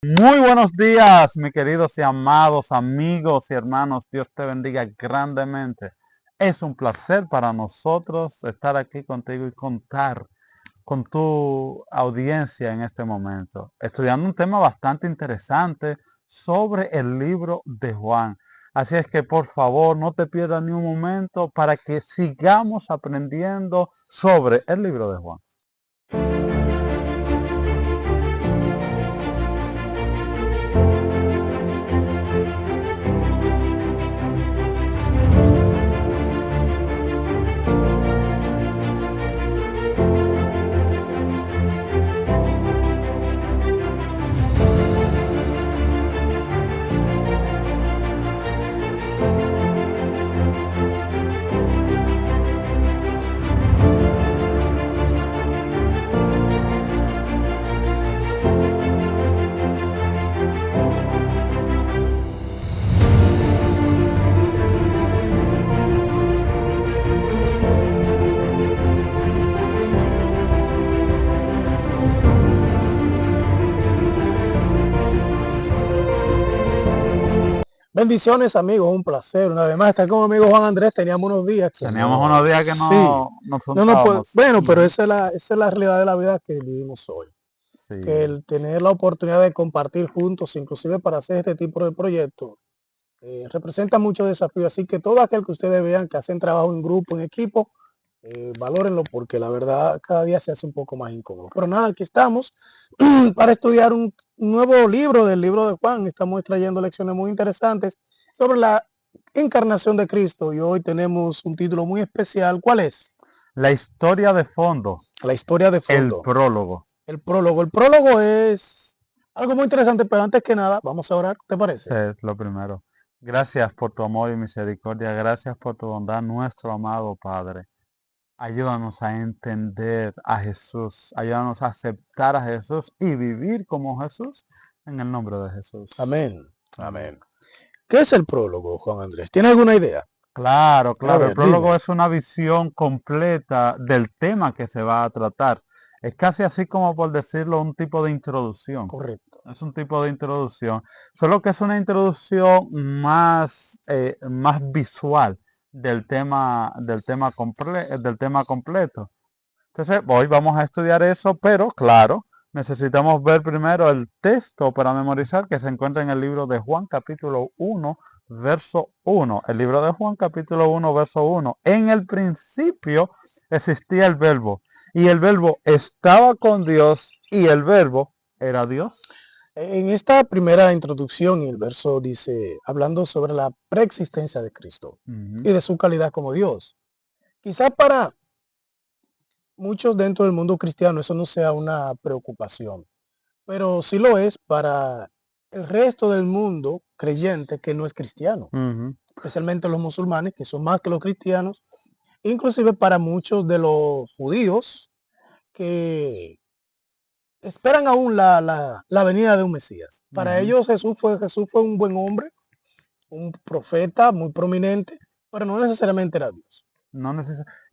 Muy buenos días, mis queridos y amados amigos y hermanos. Dios te bendiga grandemente. Es un placer para nosotros estar aquí contigo y contar con tu audiencia en este momento, estudiando un tema bastante interesante sobre el libro de Juan. Así es que por favor no te pierdas ni un momento para que sigamos aprendiendo sobre el libro de Juan. Bendiciones, amigos, un placer. Una vez más estar con mi amigo Juan Andrés. Teníamos unos días que Teníamos unos días que sí, no nos no, pues, juntábamos. bueno, pero esa es la realidad de la vida que vivimos hoy. Que Sí. el tener la oportunidad de compartir juntos, inclusive para hacer este tipo de proyectos, representa mucho desafío. Así que todo aquel que ustedes vean que hacen trabajo en grupo, en equipo, valórenlo porque la verdad cada día se hace un poco más incómodo. Pero nada, aquí estamos para estudiar un nuevo libro del libro de Juan. Estamos trayendo lecciones muy interesantes sobre la encarnación de Cristo y hoy tenemos un título muy especial. ¿Cuál es? La historia de fondo, La historia de el fondo. prólogo. El prólogo. El prólogo es algo muy interesante, pero antes que nada, vamos a orar, ¿te parece? Ese es lo primero. Gracias por tu amor y misericordia. Gracias por tu bondad, nuestro amado Padre. Ayúdanos a entender a Jesús. Ayúdanos a aceptar a Jesús y vivir como Jesús en el nombre de Jesús. Amén. Amén. Amén. ¿Qué es el prólogo, Juan Andrés? ¿Tiene alguna idea? Claro, A claro. El ver, prólogo dime. es una visión completa del tema que se va a tratar. Es casi así como por decirlo, un tipo de introducción. Correcto. Es un tipo de introducción, solo que es una introducción más visual del tema completo. Entonces, hoy vamos a estudiar eso, pero claro, necesitamos ver primero el texto para memorizar que se encuentra en el libro de Juan capítulo 1, verso 1. El libro de Juan capítulo 1, verso 1. En el principio existía el verbo y el verbo estaba con Dios y el verbo era Dios. En esta primera introducción, el verso dice, hablando sobre la preexistencia de Cristo Ujú. y de su calidad como Dios. Quizá para muchos dentro del mundo cristiano eso no sea una preocupación, pero sí lo es para el resto del mundo creyente que no es cristiano, Ujú. especialmente los musulmanes, que son más que los cristianos, inclusive para muchos de los judíos que esperan aún la venida de un Mesías. Para Ujú. ellos Jesús fue un buen hombre, un profeta muy prominente, pero no necesariamente era Dios. No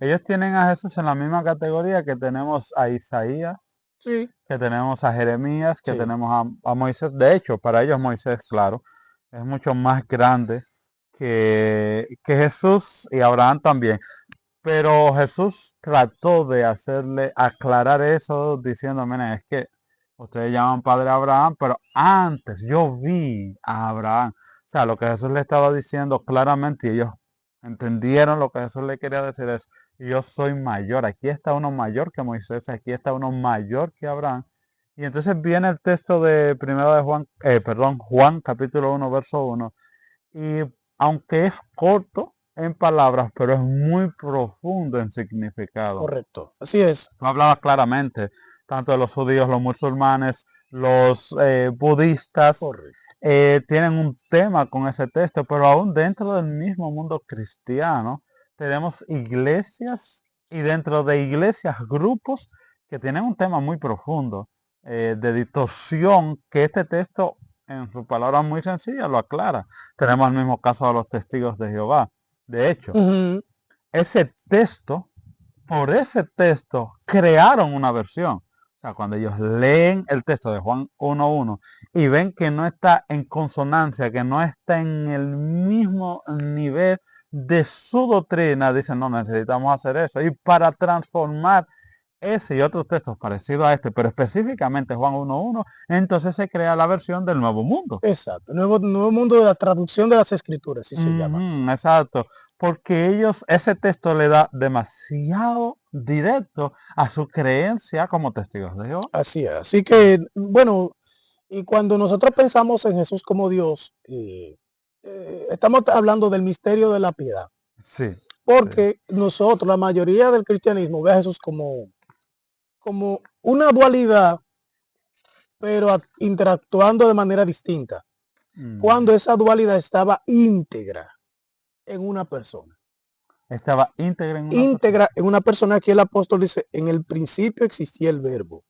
Ellos tienen a Jesús en la misma categoría que tenemos a Isaías, Sí, que tenemos a Jeremías, que sí, tenemos a Moisés. De hecho, para ellos Moisés, claro, es mucho más grande que Jesús y Abraham también. Pero Jesús trató de hacerle aclarar eso diciendo, miren, es que ustedes llaman padre a Abraham, pero antes yo vi a Abraham. O sea, lo que Jesús le estaba diciendo claramente y ellos entendieron lo que Jesús le quería decir es, yo soy mayor, aquí está uno mayor que Moisés, aquí está uno mayor que Abraham. Y entonces viene el texto de primero de Juan, Juan capítulo 1, verso 1. Y aunque es corto en palabras, pero es muy profundo en significado. correcto. Así es. Tú hablabas claramente, tanto de los judíos, los musulmanes, los budistas, Correcto. tienen un tema con ese texto, pero aún dentro del mismo mundo cristiano tenemos iglesias y dentro de iglesias grupos que tienen un tema muy profundo de distorsión que este texto en sus palabras muy sencillas lo aclara. Tenemos el mismo caso de los testigos de Jehová. De hecho, Ujú. ese texto, por ese texto, crearon una versión. O sea, cuando ellos leen el texto de Juan 1:1 y ven que no está en consonancia, que no está en el mismo nivel de su doctrina, dicen, no, necesitamos hacer eso. Y para transformar ese y otros textos parecidos a este, pero específicamente Juan 1:1, entonces se crea la versión del Nuevo Mundo. Exacto. Nuevo mundo de la traducción de las escrituras, así se llama. Exacto, porque ellos, ese texto le da demasiado directo a su creencia como testigos de Jehová. Así es. Así que, bueno, y cuando nosotros pensamos en Jesús como Dios, estamos hablando del misterio de la piedad. Sí, Porque nosotros, la mayoría del cristianismo, ve a Jesús como una dualidad, pero interactuando de manera distinta. Cuando esa dualidad estaba íntegra en una persona. estaba íntegra en una Íntegra en una persona. Aquí el apóstol dice, en el principio existía el verbo.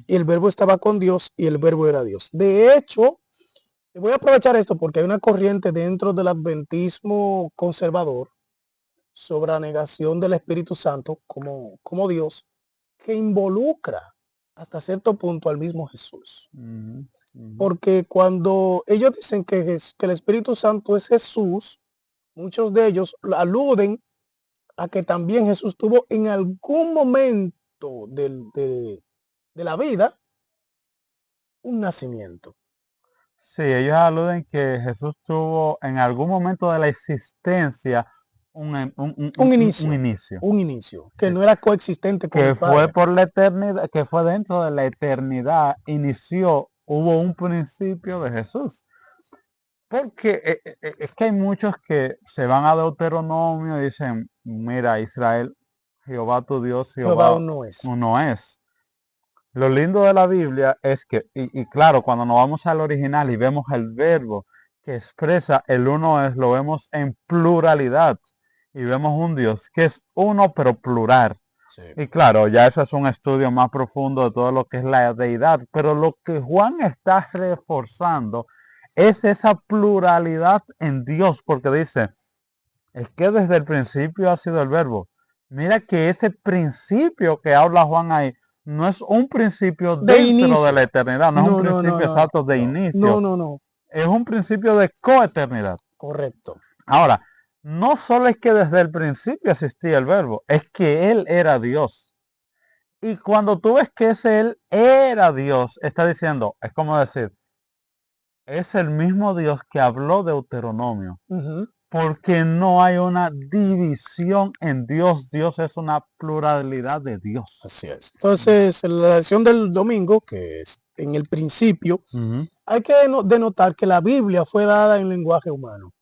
Y el verbo estaba con Dios y el verbo era Dios. De hecho, voy a aprovechar esto porque hay una corriente dentro del adventismo conservador sobre la negación del Espíritu Santo como Dios, que involucra hasta cierto punto al mismo Jesús. Porque cuando ellos dicen que el Espíritu Santo es Jesús, muchos de ellos aluden a que también Jesús tuvo en algún momento de la vida un nacimiento. Sí, ellos aluden que Jesús tuvo en algún momento de la existencia un inicio. Un inicio, que Sí. no era coexistente con Que el fue Padre. por la eternidad, que fue dentro de la eternidad, hubo un principio de Jesús. Porque es que hay muchos que se van a Deuteronomio y dicen, mira, Israel, Jehová tu Dios, Jehová Jehová uno es. uno es. Lo lindo de la Biblia es que, y claro, cuando nos vamos al original y vemos el verbo que expresa el uno es, lo vemos en pluralidad. Y vemos un Dios que es uno pero plural. Sí. Y claro, ya eso es un estudio más profundo de todo lo que es la deidad. Pero lo que Juan está reforzando es esa pluralidad en Dios, porque dice, es que desde el principio ha sido el verbo. Mira que ese principio que habla Juan ahí no es un principio De dentro inicio. de la eternidad, no es un principio exacto de no, inicio, no. es un principio de coeternidad. Correcto. Ahora, no solo es que desde el principio existía el verbo, es que Él era Dios. Y cuando tú ves que ese Él era Dios, está diciendo, es como decir, es el mismo Dios que habló de Deuteronomio. Porque no hay una división en Dios. Dios es una pluralidad de Dios. Así es. Entonces, en la lección del domingo, que es en el principio, hay que denotar que la Biblia fue dada en lenguaje humano.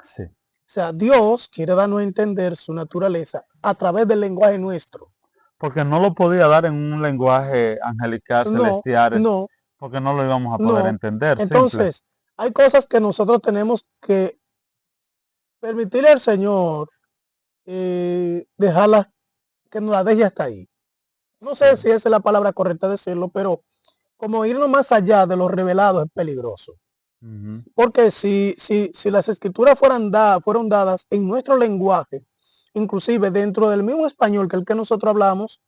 Sí. O sea, Dios quiere darnos a entender su naturaleza a través del lenguaje nuestro. Porque no lo podía dar en un lenguaje angelical, celestial, No. porque no lo íbamos a poder entender. Entonces, hay cosas que nosotros tenemos que permitirle al Señor dejarlas, que nos la deje hasta ahí. No sé si esa es la palabra correcta de decirlo, pero como irnos más allá de lo revelado es peligroso. Porque si las escrituras fueron dadas en nuestro lenguaje, inclusive dentro del mismo español que el que nosotros hablamos,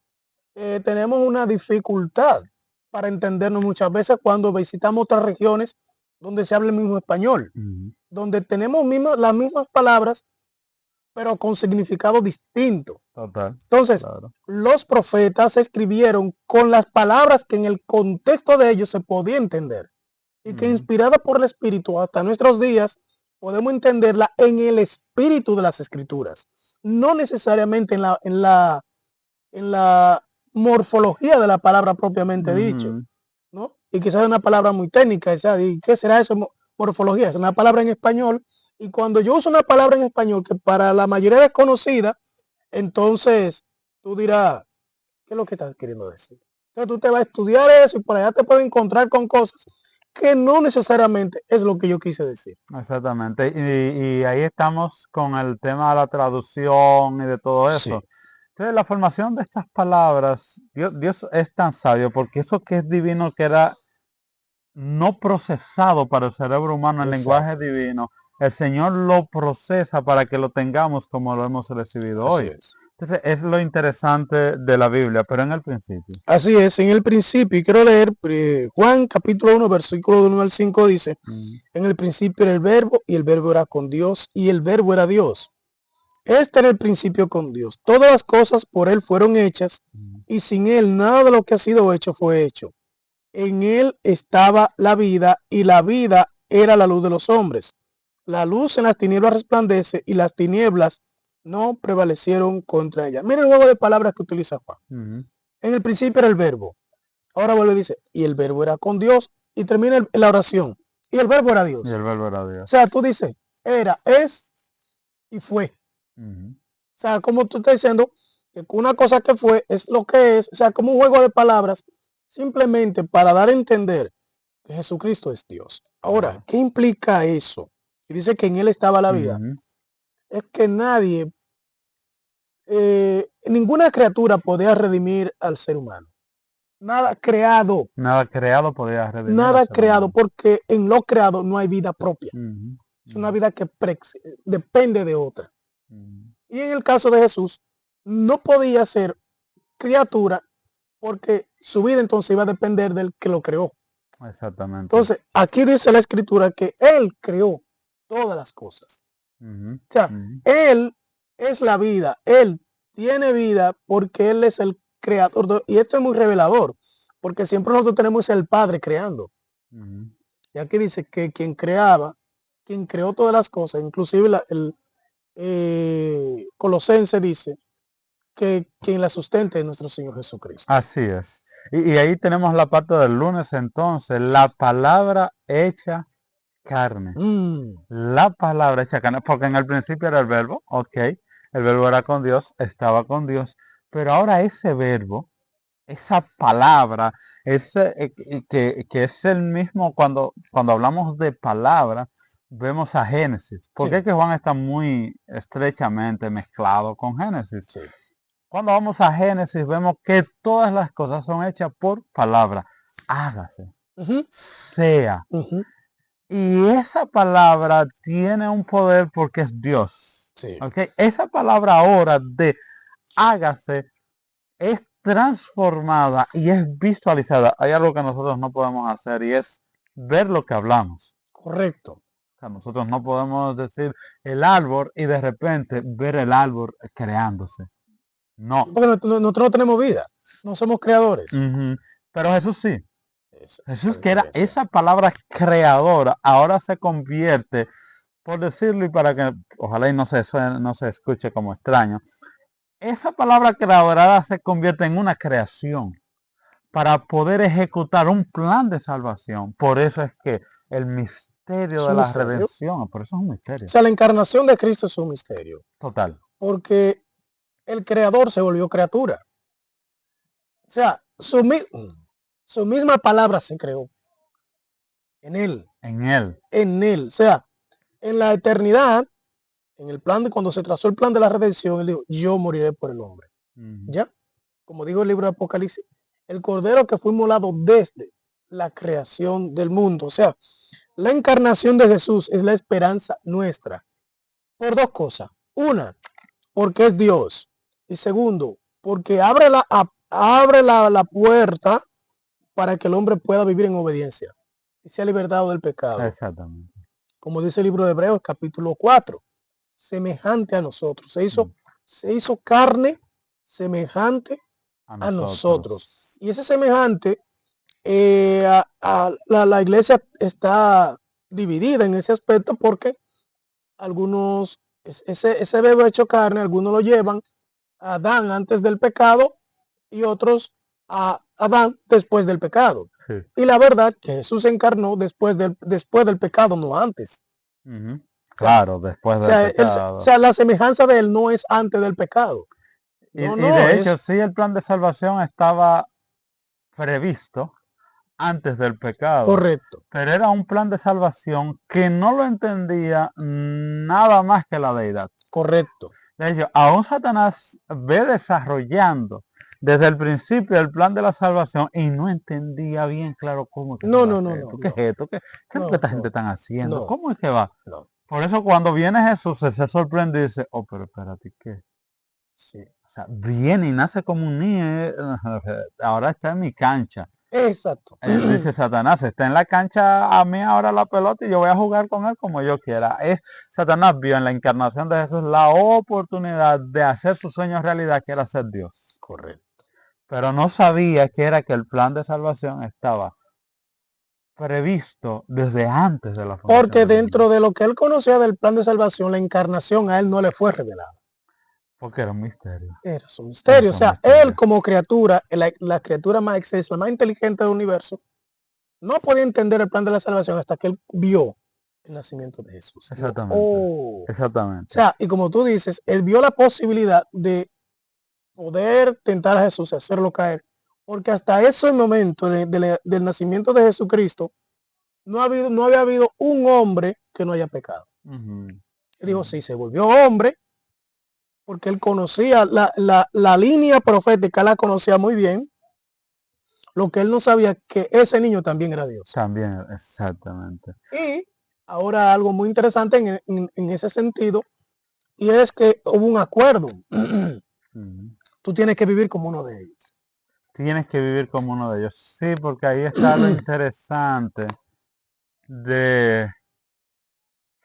tenemos una dificultad para entendernos muchas veces cuando visitamos otras regiones donde se habla el mismo español, donde tenemos las mismas palabras, pero con significado distinto. Total. Entonces, Claro. Los profetas escribieron con las palabras que en el contexto de ellos se podía entender y que inspirada por el Espíritu hasta nuestros días podemos entenderla en el espíritu de las Escrituras, no necesariamente en la morfología de la palabra propiamente dicho, ¿no? Y quizás es una palabra muy técnica, o sea, ¿y qué será eso? Morfología, es una palabra en español, y cuando yo uso una palabra en español que para la mayoría es desconocida, entonces tú dirás, ¿qué es lo que estás queriendo decir? Entonces tú te vas a estudiar eso y por allá te puedes encontrar con cosas que no necesariamente es lo que yo quise decir. Exactamente. Y ahí estamos con el tema de la traducción y de todo eso. Sí. Entonces, la formación de estas palabras, Dios es tan sabio porque eso que es divino, que era no procesado para el cerebro humano, el lenguaje divino, el Señor lo procesa para que lo tengamos como lo hemos recibido hoy. Así es. Entonces, es lo interesante de la Biblia, pero en el principio. Así es, en el principio, y quiero leer Juan capítulo 1, versículo 1 al 5 dice, en el principio era el verbo, y el verbo era con Dios, y el verbo era Dios. Este era el principio con Dios. Todas las cosas por él fueron hechas, y sin él nada de lo que ha sido hecho fue hecho. En él estaba la vida, y la vida era la luz de los hombres. La luz en las tinieblas resplandece, y las tinieblas no prevalecieron contra ella. Mira el juego de palabras que utiliza Juan. En el principio era el verbo. Ahora vuelve y dice, y el verbo era con Dios, y termina la oración. Y el verbo era Dios. Y el verbo era O Dios. sea, tú dices, era, es y fue. O sea, como tú estás diciendo, que una cosa que fue es lo que es. O sea, como un juego de palabras, simplemente para dar a entender que Jesucristo es Dios. Ahora, ¿qué implica eso? Y dice que en él estaba la vida. Es que nadie, ninguna criatura podía redimir al ser humano. Nada creado. Nada creado podía redimir Nada al ser creado, humano. porque en lo creado no hay vida propia. Ujú, Es una vida que depende de otra. ujú. Y en el caso de Jesús, no podía ser criatura porque su vida entonces iba a depender del que lo creó. Exactamente. Entonces, aquí dice la escritura que él creó todas las cosas. Ujú, O sea, ujú. él es la vida, él tiene vida porque él es el creador. Y esto es muy revelador, porque siempre nosotros tenemos el Padre creando. Ujú. Y aquí dice que quien creaba, quien creó todas las cosas, inclusive el Colosense dice que quien la sustente es nuestro Señor Jesucristo. Así es. Y ahí tenemos la parte del lunes entonces, la palabra hecha carne. La palabra hecha carne, porque en el principio era el verbo, ok, el verbo era con Dios, estaba con Dios, pero ahora ese verbo, esa palabra, ese, que es el mismo cuando hablamos de palabra, vemos a Génesis. Porque Sí. es que Juan está muy estrechamente mezclado con Génesis. Sí. Cuando vamos a Génesis vemos que todas las cosas son hechas por palabra. Hágase, sea. Y esa palabra tiene un poder porque es Dios. Sí. ¿Okay? Esa palabra ahora de hágase es transformada y es visualizada. Hay algo que nosotros no podemos hacer y es ver lo que hablamos. Correcto. O sea, nosotros no podemos decir el árbol y de repente ver el árbol creándose. No. Porque nosotros no tenemos vida, no somos creadores. Pero Jesús sí. Esa Jesús, que era diferencia. esa palabra creadora, ahora se convierte, por decirlo y para que ojalá y no se escuche como extraño, esa palabra creadora se convierte en una creación para poder ejecutar un plan de salvación. Por eso es que el misterio Es de un la misterio. redención, por eso es un O misterio. sea, la encarnación de Cristo es un misterio. Total. Porque el creador se volvió criatura. O sea, su misma palabra se creó en él. En él. En él. O sea, en la eternidad, en el plan de cuando se trazó el plan de la redención, él dijo, yo moriré por el hombre. ¿Ya? Como dijo el libro de Apocalipsis, el cordero que fue inmolado desde la creación del mundo. O sea, la encarnación de Jesús es la esperanza nuestra. Por dos cosas. Una, porque es Dios. Y segundo, porque abre la puerta para que el hombre pueda vivir en obediencia y sea libertado del pecado. Exactamente. Como dice el libro de Hebreos, capítulo 4, semejante a nosotros. Se hizo carne semejante a nosotros. Y ese semejante, la iglesia está dividida en ese aspecto porque algunos, ese verbo hecho carne, algunos lo llevan a Adán antes del pecado y otros a Adán después del pecado. Sí. Y la verdad que Jesús se encarnó después del pecado, no antes. Claro, después del pecado. O sea, la semejanza de él no es antes del pecado. Y No, de hecho, es sí, el plan de salvación estaba previsto antes del pecado. correcto. Pero era un plan de salvación que no lo entendía nada más que la deidad. Correcto. De hecho, aún Satanás ve desarrollando desde el principio el plan de la salvación y no entendía bien claro cómo que No, se va a no, hacer. no, ¿Qué no. es esto? ¿Qué es lo que esta gente están haciendo? no. ¿Cómo es que va? No. Por eso cuando viene Jesús, él se sorprende y dice, oh, pero espérate, ¿qué? Sí. sea, viene y nace como un niño, ahora está en mi cancha. Exacto. Él dice, Satanás está en la cancha, a mí ahora la pelota y yo voy a jugar con él como yo quiera. Satanás vio en la encarnación de Jesús la oportunidad de hacer sus sueños realidad, que era ser Dios. Correcto. Pero no sabía que era que el plan de salvación estaba previsto desde antes de la fundación Porque del mundo. dentro de lo que él conocía del plan de salvación, la encarnación a él no le fue revelada. Porque era un misterio. Era su misterio. Era O sea, un misterio. él como criatura, la criatura más excelsa, la más inteligente del universo, no podía entender el plan de la salvación hasta que él vio el nacimiento de Jesús. Dijo, Exactamente. oh. O Exactamente. sea, y como tú dices, él vio la posibilidad de poder tentar a Jesús y hacerlo caer. Porque hasta ese momento del nacimiento de Jesucristo, no había habido un hombre que no haya pecado. Ujú. Él dijo, sí, se volvió hombre, porque él conocía la línea profética, la conocía muy bien. Lo que él no sabía que ese niño también era Dios. También, exactamente. Y ahora algo muy interesante en ese sentido, y es que hubo un acuerdo. Ujú. Tú tienes que vivir como uno de ellos. Tienes que vivir como uno de ellos. Sí, porque ahí está lo interesante de,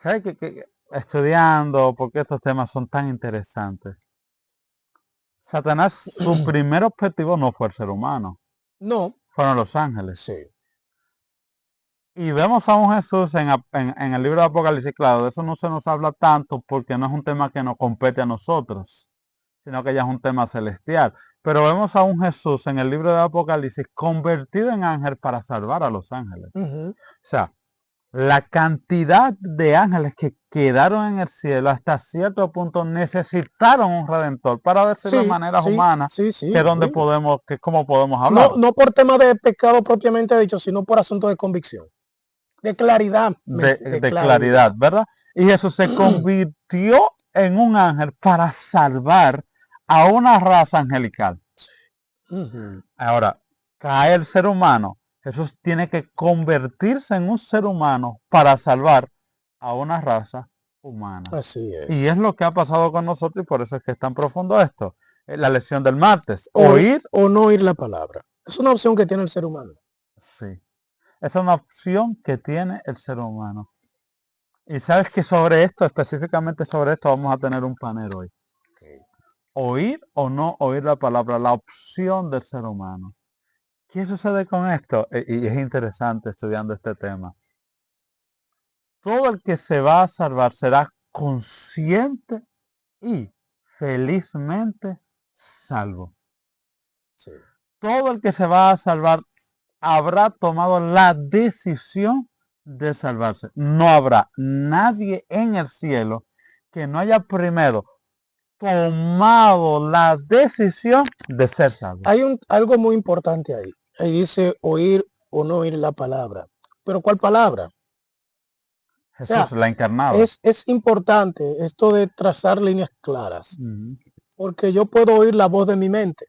¿sabes qué? Estudiando, porque estos temas son tan interesantes. Satanás, su primer objetivo no fue el ser humano, No, fueron los ángeles. sí. Y vemos a un Jesús en el libro de Apocalipsis, claro, de eso no se nos habla tanto porque no es un tema que nos compete a nosotros, sino que ya es un tema celestial. Pero vemos a un Jesús en el libro de Apocalipsis convertido en ángel para salvar a los ángeles. Uh-huh. O sea, la cantidad de ángeles que quedaron en el cielo hasta cierto punto necesitaron un redentor, para decirlo de Sí, manera sí, humana, sí, sí. que donde Sí. podemos, que es como podemos hablar. No por tema de pecado propiamente dicho, sino por asunto de convicción, de claridad. De claridad, ¿verdad? Y Jesús se convirtió en un ángel para salvar a una raza angelical. Uh-huh. Ahora, cae el ser humano. Jesús tiene que convertirse en un ser humano para salvar a una raza humana. Así es. Y es lo que ha pasado con nosotros y por eso es que es tan profundo esto. La lección del martes. Oír o no oír la palabra. Es una opción que tiene el ser humano. Sí. Esa es una opción que tiene el ser humano. Y sabes que sobre esto, específicamente sobre esto, vamos a tener un panel hoy. Okay. Oír o no oír la palabra, la opción del ser humano. ¿Qué sucede con esto? Y es interesante estudiando este tema. Todo el que se va a salvar será consciente y felizmente salvo. Sí. Todo el que se va a salvar habrá tomado la decisión de salvarse. No habrá nadie en el cielo que no haya primero tomado la decisión de ser salvo. Hay algo muy importante ahí. Ahí dice oír o no oír la palabra. ¿Pero cuál palabra? Jesús, o sea, la encarnada. Es importante esto de trazar líneas claras. Uh-huh. Porque yo puedo oír la voz de mi mente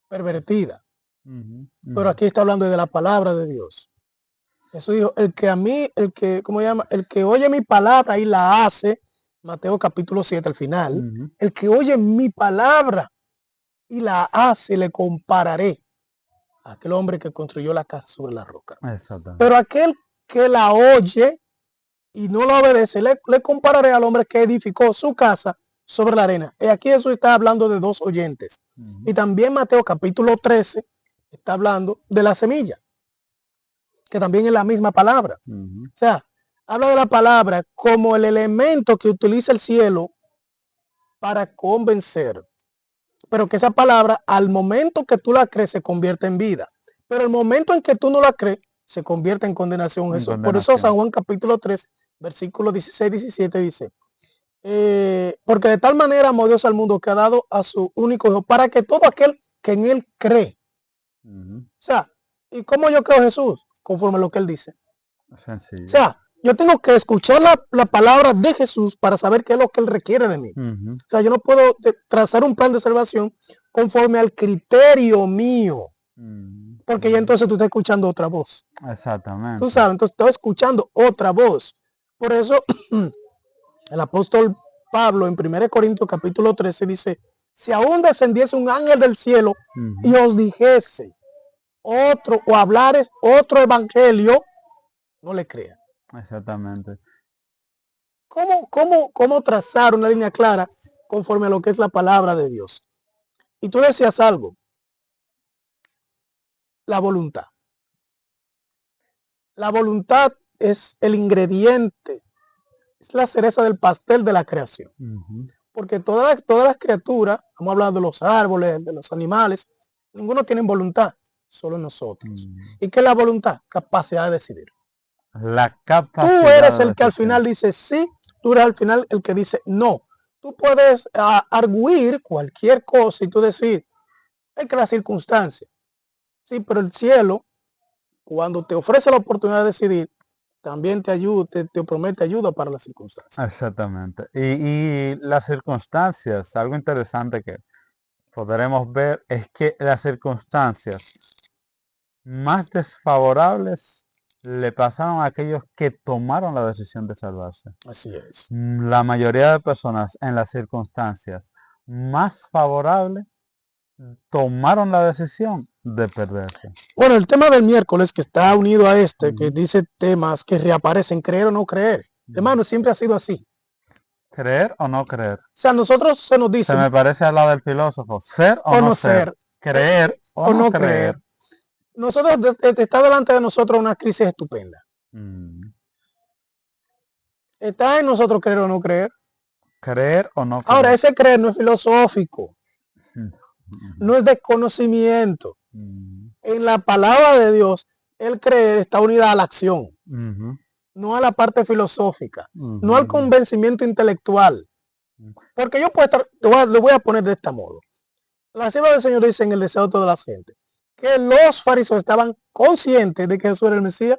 pervertida. Uh-huh. Pero aquí está hablando de la palabra de Dios. Jesús dijo, el que oye mi palabra y la hace, Mateo capítulo 7 al final, Uh-huh. el que oye mi palabra y la hace, le compararé a aquel hombre que construyó la casa sobre la roca. Pero aquel que la oye y no la obedece, le compararé al hombre que edificó su casa sobre la arena. Y aquí Jesús está hablando de dos oyentes. Uh-huh. Y también Mateo capítulo 13 está hablando de la semilla, que también es la misma palabra. Uh-huh. O sea, habla de la palabra como el elemento que utiliza el cielo para convencer. Pero que esa palabra, al momento que tú la crees, se convierte en vida. Pero el momento en que tú no la crees, se convierte en condenación. Por eso San Juan capítulo 3, versículo 16-17 dice, porque de tal manera amó Dios al mundo que ha dado a su único hijo, para que todo aquel que en él cree. Uh-huh. O sea, ¿y cómo yo creo Jesús? Conforme a lo que él dice. Sencillo. O sea, yo tengo que escuchar la palabra de Jesús para saber qué es lo que él requiere de mí. Uh-huh. O sea, yo no puedo trazar un plan de salvación conforme al criterio mío. Uh-huh. Porque ya entonces tú estás escuchando otra voz. Exactamente. Tú sabes, entonces estás escuchando otra voz. Por eso el apóstol Pablo en 1 Corintios capítulo 13 dice, Si aún descendiese un ángel del cielo y Ujú. os dijese otro o hablares otro evangelio, no le crean. Exactamente. ¿Cómo trazar una línea clara conforme a lo que es la palabra de Dios? Y tú decías algo, la voluntad. La voluntad es el ingrediente, es la cereza del pastel de la creación. Ujú. Porque todas las criaturas, vamos a hablar de los árboles, de los animales, ninguno tiene voluntad, solo nosotros. Mm. ¿Y qué es la voluntad? Capacidad de decidir. La Tú capacidad eres de el que al decisión. final dice sí, tú eres al final el que dice no. Tú puedes arguir cualquier cosa y tú decir, es que la circunstancia. Sí, pero el cielo, cuando te ofrece la oportunidad de decidir, también te ayuda, te promete ayuda para las circunstancias. Exactamente. Y las circunstancias, algo interesante que podremos ver es que las circunstancias más desfavorables le pasaron a aquellos que tomaron la decisión de salvarse. Así es. La mayoría de personas en las circunstancias más favorables tomaron la decisión de perderse. Bueno, el tema del miércoles que está unido a este, que Ujú. dice temas que reaparecen, creer o no creer. Hermano, siempre ha sido así. ¿Creer o no creer? O sea, a nosotros se nos Se dice, me parece a la del filósofo. ¿Ser o o no no ser? ser, ¿Creer o o no no creer? creer. Nosotros, está delante de nosotros una crisis estupenda. Mm. Está en nosotros creer o no creer. ¿Creer o no Ahora, creer? ese creer no es filosófico, Mm. no es de conocimiento. Mm. En la palabra de Dios, el creer está unida a la acción, Ujú. no a la parte filosófica, no al Ujú. convencimiento intelectual. Porque yo puedo estar, lo voy a poner de este modo. La sierva del Señor dice en el deseo de toda la gente que los fariseos estaban conscientes de que Jesús era el Mesías,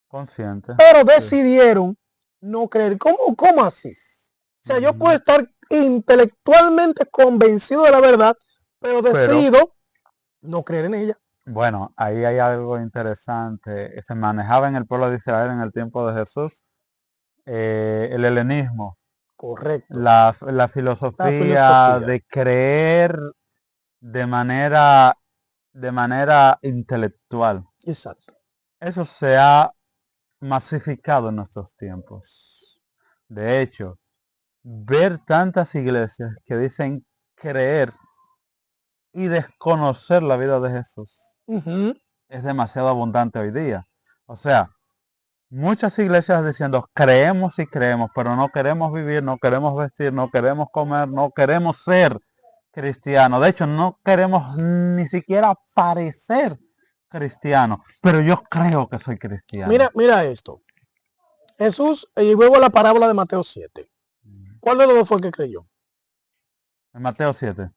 Consciente. pero Sí. decidieron no creer. ¿Cómo así? O sea, yo puedo Ujú. estar intelectualmente convencido de la verdad, pero Pero decido no creer en ella. bueno, ahí hay algo interesante. Se manejaba en el pueblo de Israel en el tiempo de Jesús el helenismo, Correcto. la La filosofía filosofía. de creer de manera intelectual. Exacto. Eso se ha masificado en nuestros tiempos. De hecho, ver tantas iglesias que dicen creer y desconocer la vida de Jesús Ujú. es demasiado abundante hoy día. O sea, muchas iglesias diciendo creemos y creemos, pero no queremos vivir, no queremos vestir, no queremos comer, no queremos ser cristianos. De hecho, no queremos ni siquiera parecer cristianos, pero yo creo que soy cristiano. Mira esto. Jesús, y vuelvo a la parábola de Mateo 7. ¿Cuál de los dos fue el que creyó? En Mateo 7,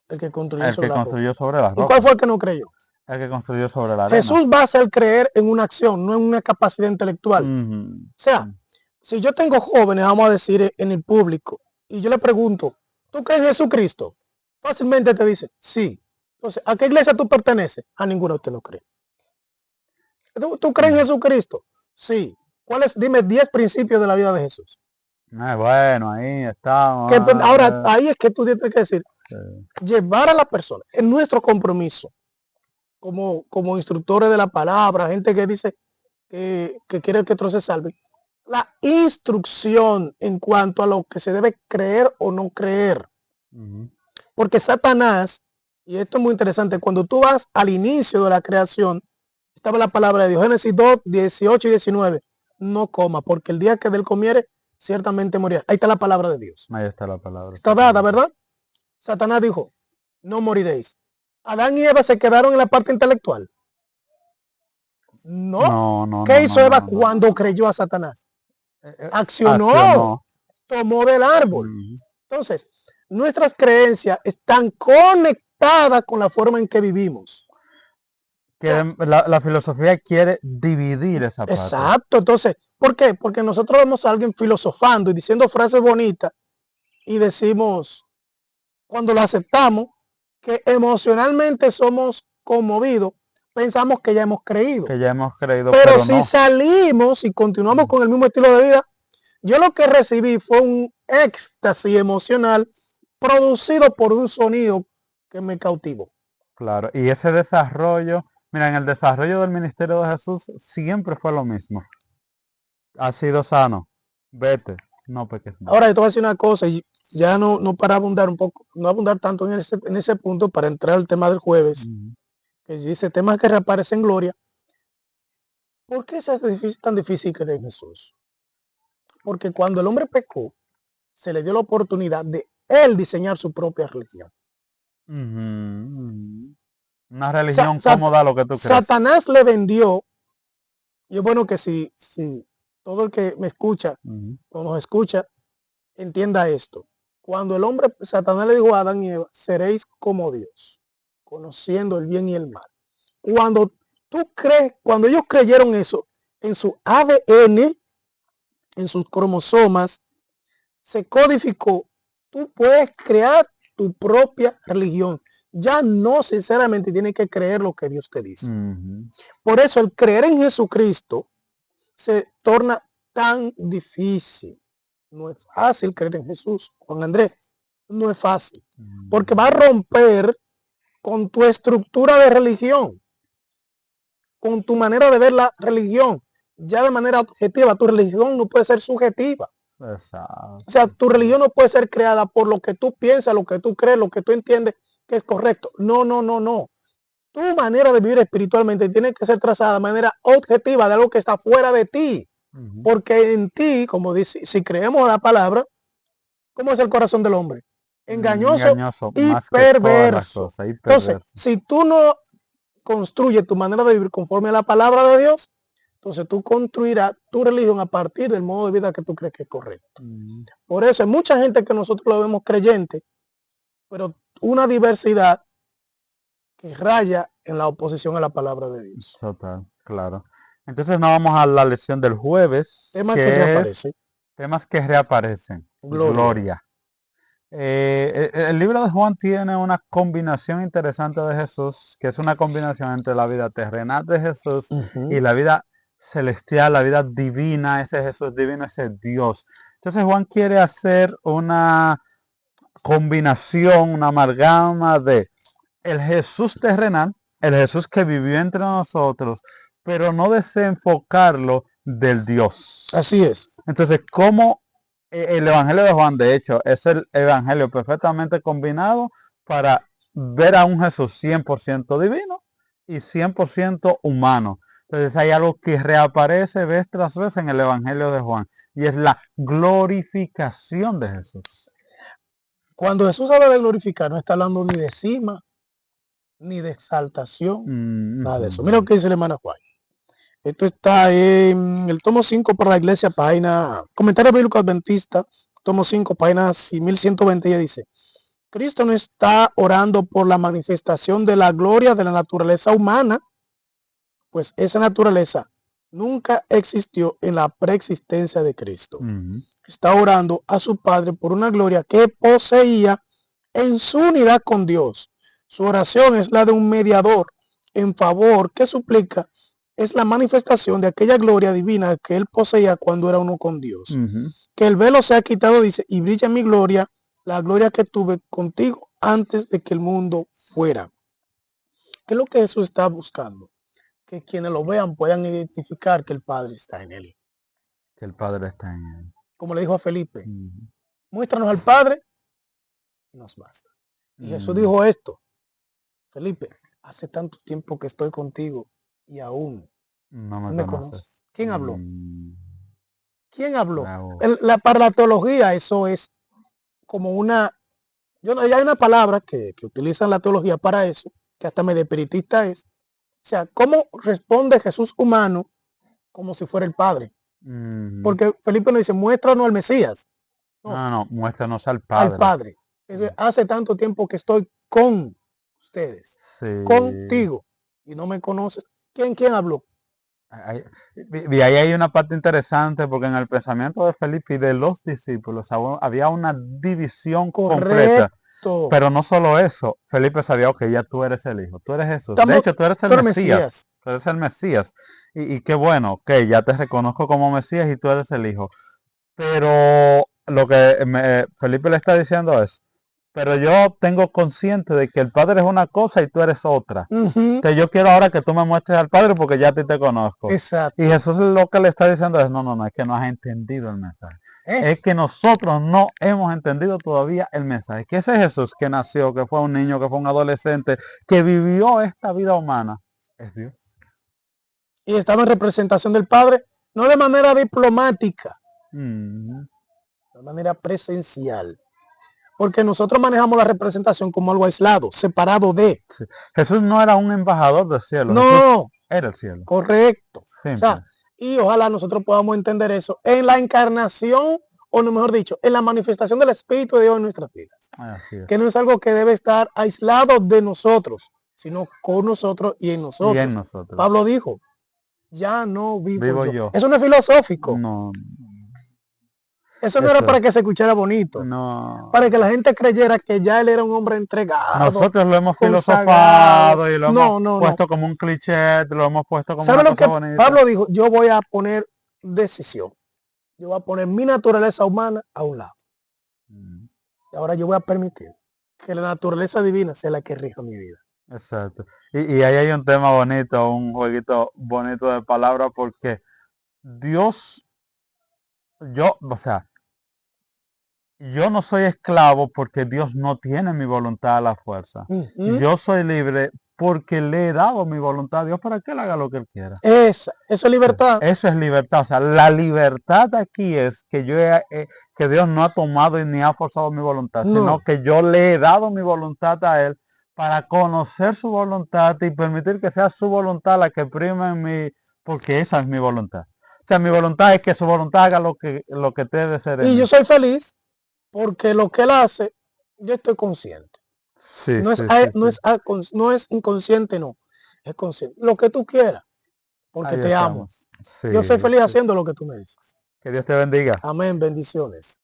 El que construyó el sobre que la roca. construyó sobre las ¿Y cuál rocas, fue el que no creyó? el que construyó sobre la arena. Jesús va a hacer creer en una acción, no en una capacidad intelectual. Ujú. O sea, si yo tengo jóvenes, vamos a decir, en el público, y yo le pregunto, ¿tú crees en Jesucristo? Fácilmente te dice, sí. Entonces, ¿a qué iglesia tú perteneces? A ninguna usted lo cree. ¿Tú crees en Jesucristo? Sí. ¿Cuáles? Dime 10 principios de la vida de Jesús. Bueno, ahí estamos. Ahora, ahí es que tú tienes que decir, Sí. llevar a la persona, en nuestro compromiso, como instructores de la palabra, gente que dice que quiere que otros se salven, la instrucción en cuanto a lo que se debe creer o no creer. Ujú. Porque Satanás, y esto es muy interesante, cuando tú vas al inicio de la creación, estaba la palabra de Dios, Génesis 2, 18 y 19, no coma, porque el día que de él comiere, ciertamente morirá. Ahí está la palabra de Dios. Ahí está la palabra. Está dada, ¿verdad? Satanás dijo, no moriréis. Adán y Eva se quedaron en la parte intelectual. No. No, no, ¿Qué no, hizo no, Eva no, no. cuando creyó a Satanás? Accionó, Accionó. tomó del árbol. Ujú. Entonces, nuestras creencias están conectadas con la forma en que vivimos. La filosofía quiere dividir esa parte. Exacto. Entonces, ¿por qué? Porque nosotros vemos a alguien filosofando y diciendo frases bonitas y decimos, cuando lo aceptamos, que emocionalmente somos conmovidos, pensamos que ya hemos creído. Que ya hemos creído, Pero pero si no. salimos y continuamos con el mismo estilo de vida, yo lo que recibí fue un éxtasis emocional producido por un sonido que me cautivó. Claro, y ese desarrollo, mira, en el desarrollo del ministerio de Jesús siempre fue lo mismo. Ha sido sano, vete, no peques más. Ahora, yo te voy a decir una cosa, y ya no para abundar un poco, no abundar tanto en ese punto para entrar al tema del jueves, que dice temas que reaparecen en gloria. ¿Por qué es tan difícil creer en Jesús? Porque cuando el hombre pecó, se le dio la oportunidad de él diseñar su propia religión. Una religión cómoda, lo que tú crees. Satanás le vendió, y es bueno que si todo el que me escucha, o nos escucha, entienda esto. Cuando el hombre, Satanás le dijo a Adán y Eva, seréis como Dios, conociendo el bien y el mal. Cuando cuando ellos creyeron eso, en su ADN, en sus cromosomas, se codificó. Tú puedes crear tu propia religión. Ya no sinceramente tienes que creer lo que Dios te dice. Por eso el creer en Jesucristo se torna tan difícil. No es fácil creer en Jesús, Juan Andrés. No es fácil. Porque va a romper con tu estructura de religión, con tu manera de ver la religión. Ya de manera objetiva, tu religión no puede ser subjetiva. Exacto. O sea, tu religión no puede ser creada por lo que tú piensas, lo que tú crees, lo que tú entiendes que es correcto. No. Tu manera de vivir espiritualmente tiene que ser trazada de manera objetiva de algo que está fuera de ti. Porque en ti, como dice, si creemos la palabra, ¿cómo es el corazón del hombre? Engañoso y más perverso. Que Entonces, si tú no construyes tu manera de vivir conforme a la palabra de Dios, entonces tú construirás tu religión a partir del modo de vida que tú crees que es correcto. Por eso hay mucha gente que nosotros lo vemos creyente, pero una diversidad que raya en la oposición a la palabra de Dios. Total, claro. Entonces nos vamos a la lección del jueves, Temas que reaparecen. Temas que reaparecen. Gloria. El libro de Juan tiene una combinación interesante de Jesús, que es una combinación entre la vida terrenal de Jesús y la vida celestial, la vida divina, ese Jesús divino, ese Dios. Entonces Juan quiere hacer una combinación, una amalgama de el Jesús terrenal, el Jesús que vivió entre nosotros, pero no desenfocarlo del Dios. Así es. Entonces, ¿cómo el Evangelio de Juan, de hecho, es el Evangelio perfectamente combinado para ver a un Jesús 100% divino y 100% humano? Entonces hay algo que reaparece vez tras vez en el Evangelio de Juan y es la glorificación de Jesús. Cuando Jesús habla de glorificar, no está hablando ni de cima, ni de exaltación, nada de eso. Mira lo que dice el hermano Juan. Esto está en el tomo 5 para la iglesia, página, comentario bíblico adventista, tomo 5, página 1120, y dice, Cristo no está orando por la manifestación de la gloria de la naturaleza humana, pues esa naturaleza nunca existió en la preexistencia de Cristo. Está orando a su Padre por una gloria que poseía en su unidad con Dios. Su oración es la de un mediador en favor que suplica. Es la manifestación de aquella gloria divina que él poseía cuando era uno con Dios. Que el velo se ha quitado, dice, y brilla mi gloria, la gloria que tuve contigo antes de que el mundo fuera. ¿Qué es lo que Jesús está buscando? Que quienes lo vean puedan identificar que el Padre está en él. Que el Padre está en él. Como le dijo a Felipe, muéstranos al Padre y nos basta. Y Jesús dijo esto, Felipe, hace tanto tiempo que estoy contigo y aún no me conoces. ¿Quién habló? ¿Quién habló? Para la teología eso es como una, ya hay una palabra que utilizan la teología para eso, que hasta medio espiritista es. O sea, ¿cómo responde Jesús humano como si fuera el Padre? Porque Felipe nos dice, muéstranos al Mesías. No, muéstranos al Padre. Al Padre. Hace tanto tiempo que estoy con ustedes, contigo, y no me conoces. ¿Quién habló? Y ahí hay una parte interesante, porque en el pensamiento de Felipe y de los discípulos había una división completa. Pero no solo eso, Felipe sabía que ya tú eres el Hijo, tú eres Jesús. De hecho, tú eres el Mesías. Tú eres el Mesías. Y qué bueno, que ya te reconozco como Mesías y tú eres el Hijo. Pero lo que Felipe le está diciendo es, pero yo tengo consciente de que el Padre es una cosa y tú eres otra. Ujú, Que yo quiero ahora que tú me muestres al Padre porque ya a ti te conozco. exacto. Y Jesús lo que le está diciendo es, no, es que no has entendido el mensaje. ¿Eh? Es que nosotros no hemos entendido todavía el mensaje. Que ese Jesús que nació, que fue un niño, que fue un adolescente, que vivió esta vida humana, es Dios. Y estaba en representación del Padre, no de manera diplomática, Mm. de manera presencial. Porque nosotros manejamos la representación como algo aislado, separado de. Sí. Jesús no era un embajador del cielo, Jesús No, era el cielo. correcto. O Simple. sea, y ojalá nosotros podamos entender eso en la encarnación, o no, mejor dicho, en la manifestación del Espíritu de Dios en nuestras vidas. Así es. Que no es algo que debe estar aislado de nosotros, sino con nosotros y en Y nosotros. en nosotros. Pablo dijo, ya no vivo Vivo yo. yo. Eso no es filosófico. No, Eso no era eso para es. que se escuchara bonito. No. Para que la gente creyera que ya él era un hombre entregado, Nosotros lo hemos consagrado. filosofado y lo No, hemos no, no. puesto como un cliché, lo hemos puesto como ¿Sabe una lo cosa que bonita. Pablo dijo? Yo voy a poner decisión. Yo voy a poner mi naturaleza humana a un lado. Mm, Y ahora yo voy a permitir que la naturaleza divina sea la que rija mi vida. Exacto. Y ahí hay un tema bonito, un jueguito bonito de palabras porque Dios, o sea, yo no soy esclavo porque Dios no tiene mi voluntad a la fuerza. Ujú. Yo soy libre porque le he dado mi voluntad a Dios para que Él haga lo que Él quiera. Eso es libertad. Eso es libertad. O sea, la libertad aquí es que que Dios no ha tomado y ni ha forzado mi voluntad, sino No. que yo le he dado mi voluntad a Él para conocer su voluntad y permitir que sea su voluntad la que prima en mí, porque esa es mi voluntad. O sea, mi voluntad es que su voluntad haga lo que debe ser en Y mí. yo soy feliz porque lo que él hace, yo estoy consciente. Sí, No es, sí, a- sí, no sí. es, a- no es inconsciente, no. Es consciente. Lo que tú quieras, porque Ahí te amo. estamos. Sí, Yo soy feliz sí. haciendo lo que tú me dices. Que Dios te bendiga. Amén, bendiciones.